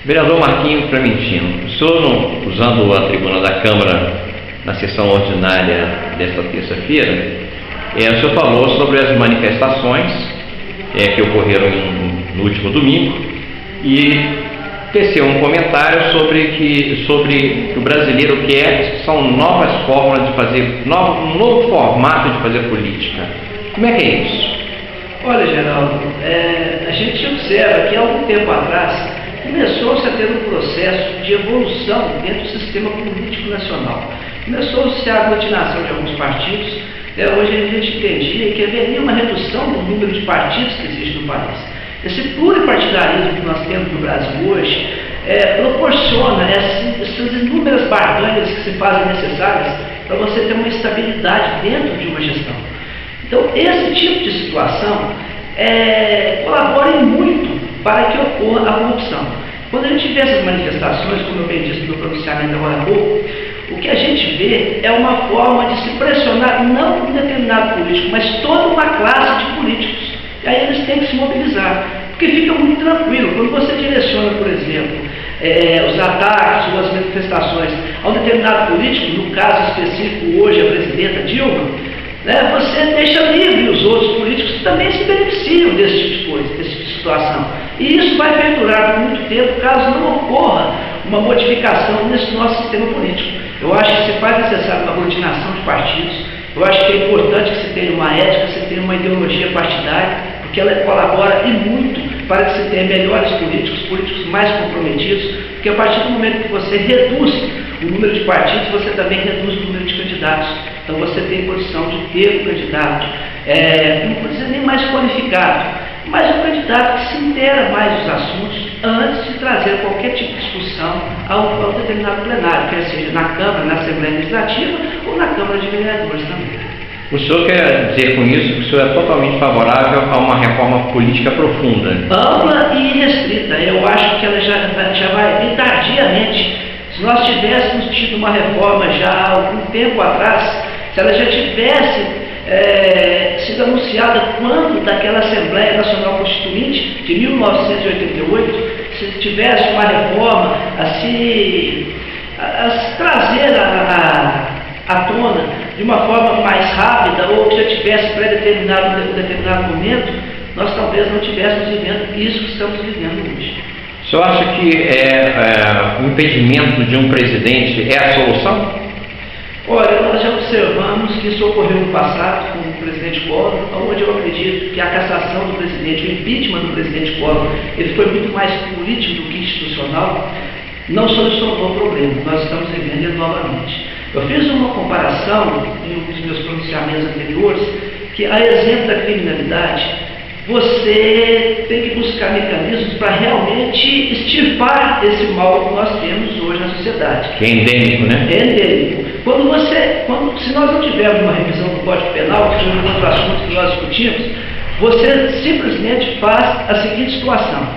Vereador Marquinhos Clementino, o senhor, usando a tribuna da Câmara na sessão ordinária desta terça-feira, o senhor falou sobre as manifestações que ocorreram no último domingo e teceu um comentário sobre que o brasileiro quer são novas formas de fazer, um novo formato de fazer política. Como é que é isso? Olha, Geraldo, a gente observa que há algum tempo atrás começou-se a ter um processo de evolução dentro do sistema político nacional. Começou-se a aglutinação de alguns partidos. Hoje a gente entendia que haveria uma redução do número de partidos que existe no país. Esse pluripartidarismo que nós temos no Brasil hoje proporciona essas inúmeras barganhas que se fazem necessárias para você ter uma estabilidade dentro de uma gestão. Então, esse tipo de situação colabora muito para que ocorra a corrupção. Quando a gente vê essas manifestações, como eu bem disse no meu pronunciamento agora há pouco, o que a gente vê é uma forma de se pressionar não um determinado político, mas toda uma classe de políticos. E aí eles têm que se mobilizar, porque fica muito tranquilo. Quando você direciona, por exemplo, os ataques ou as manifestações a um determinado político, no caso específico hoje a presidenta Dilma, você deixa livre os outros políticos que também se beneficiam desse tipo de coisa, desse tipo de situação. E isso vai perdurar por muito tempo, caso não ocorra uma modificação nesse nosso sistema político. Eu acho que se faz necessário uma aglutinação de partidos. Eu acho que é importante que se tenha uma ética, que se tenha uma ideologia partidária, porque ela colabora e muito para que se tenha melhores políticos mais comprometidos, porque a partir do momento que você reduz o número de partidos, você também reduz o número de candidatos. Então você tem condição de ter um candidato, não vou dizer nem mais qualificado, mas um candidato que se inteira mais dos assuntos antes de trazer qualquer tipo de discussão ao determinado plenário, quer seja na Câmara, na Assembleia Legislativa ou na Câmara de Vereadores também. O senhor quer dizer com isso que o senhor é totalmente favorável a uma reforma política profunda? Ampla e restrita. Eu acho que ela já vai vir tardiamente. Se nós tivéssemos tido uma reforma já há algum tempo atrás, se ela já tivesse sido anunciada quando daquela Assembleia Nacional Constituinte de 1988, se tivesse uma reforma a se trazer à tona de uma forma mais rápida, ou que já tivesse pré-determinado um determinado momento, nós talvez não estivéssemos vivendo isso que estamos vivendo hoje. O senhor acha que o impedimento de um presidente é a solução? Olha, nós já observamos que isso ocorreu no passado com o presidente Collor, onde eu acredito que a cassação do presidente, o impeachment do presidente Collor, ele foi muito mais político do que institucional, não solucionou o problema. Nós estamos vivendo ele novamente. Eu fiz uma comparação em um dos meus pronunciamentos anteriores, que a exemplo da criminalidade, você tem que buscar mecanismos para realmente extirpar esse mal que nós temos hoje na sociedade. Que é endêmico, né? É endêmico. Se nós não tivermos uma revisão do Código Penal, que foi um outro assunto que nós discutimos, você simplesmente faz a seguinte situação.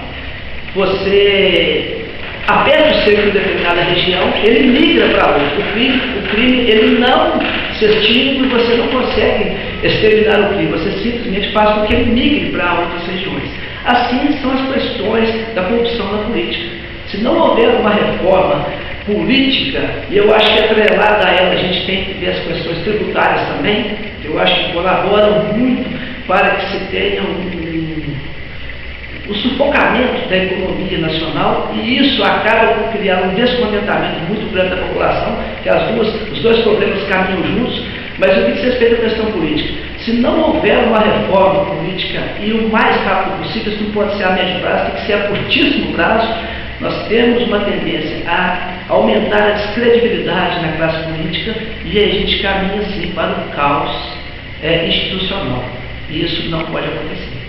Você aperta o cerco em determinada região, ele migra para outra. O crime ele não se extingue e você não consegue exterminar o crime, você simplesmente faz com que ele migre para outras regiões. Assim são as questões da corrupção na política. Se não houver uma reforma política, e eu acho que atrelada a ela a gente tem que ver as questões tributárias também, eu acho que colaboram muito para que se tenha o sufocamento da economia nacional, e isso acaba por criar um descontentamento muito grande da população, que os dois problemas caminham juntos. Mas o que diz respeito à questão política, se não houver uma reforma política e o mais rápido possível, isso não pode ser a médio prazo, tem que ser a curtíssimo prazo, nós temos uma tendência a aumentar a descredibilidade na classe política e aí a gente caminha assim para o caos institucional. E isso não pode acontecer.